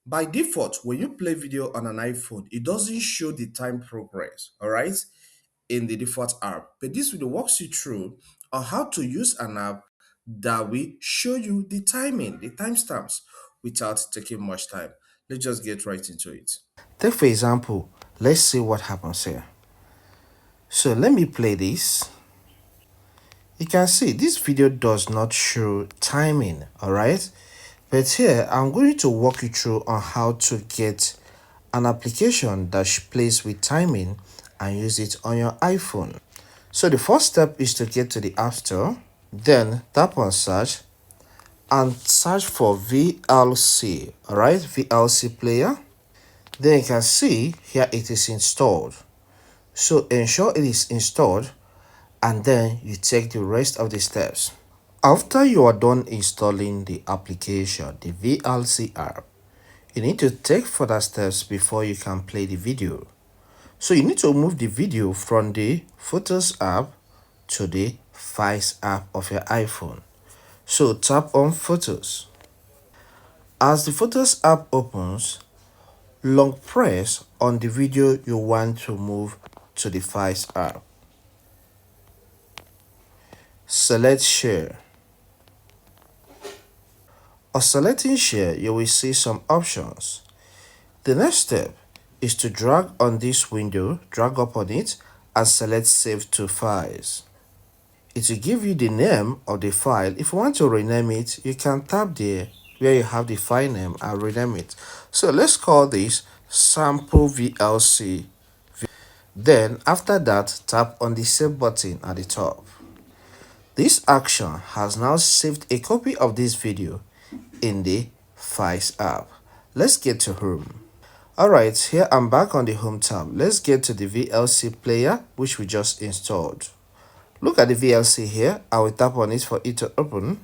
By default, when you play video on an iPhone, it doesn't show the time progress, all right, in the default app. But this video walks you through on how to use an app that will show you the timing, the timestamps, without taking much time. Let's just get right into it. Take for example, let's see what happens here. So let me play this. You can see this video does not show timing, all right? But here I'm going to walk you through on how to get an application that plays with timing and use it on your iPhone. So the first step is to get to the App Store, then tap on search and search for VLC, all right? VLC Player. Then you can see here it is installed. So ensure it is installed and then you take the rest of the steps. After you are done installing the application, the VLC app, you need to take further steps before you can play the video. So you need to move the video from the Photos app to the Files app of your iPhone. So tap on Photos. As the Photos app opens, long press on the video you want to move to the Files app. Select Share. On selecting Share, you will see some options. The next step is to drag on this window, drag up on it, and select Save to Files. It will give you the name of the file. If you want to rename it, you can tap there where you have the file name and rename it. So let's call this Sample VLC. Then after that, tap on the Save button at the top. This action has now saved a copy of this video in the Files app. Let's get to Home. Alright, here I'm back on the Home tab. Let's get to the VLC Player, which we just installed. Look at the VLC here. I will tap on it for it to open.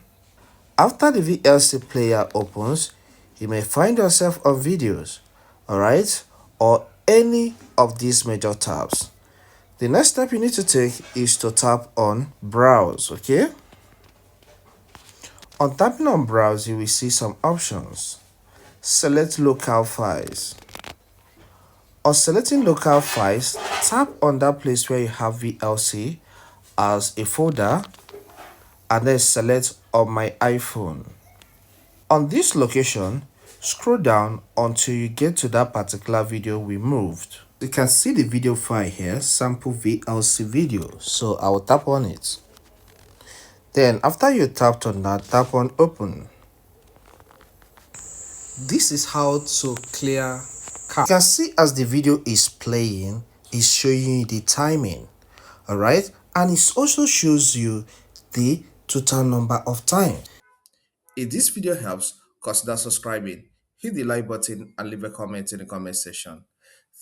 After the VLC Player opens, you may find yourself on Videos, alright, or any of these major tabs. The next step you need to take is to tap on Browse, okay? On tapping on Browse, you will see some options. Select Local Files. On selecting Local Files, tap on that place where you have VLC as a folder and then select on my iPhone. On this location, scroll down until you get to that particular video we moved. You can see the video file here, sample VLC video. So I will tap on it. Then after you tapped on that, tap on open. This is how to clear cache. You can see as the video is playing, it's showing you the timing, all right? And it also shows you the total number of time. If this video helps, consider subscribing, hit the like button and leave a comment in the comment section.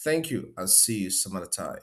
Thank you and see you some other time.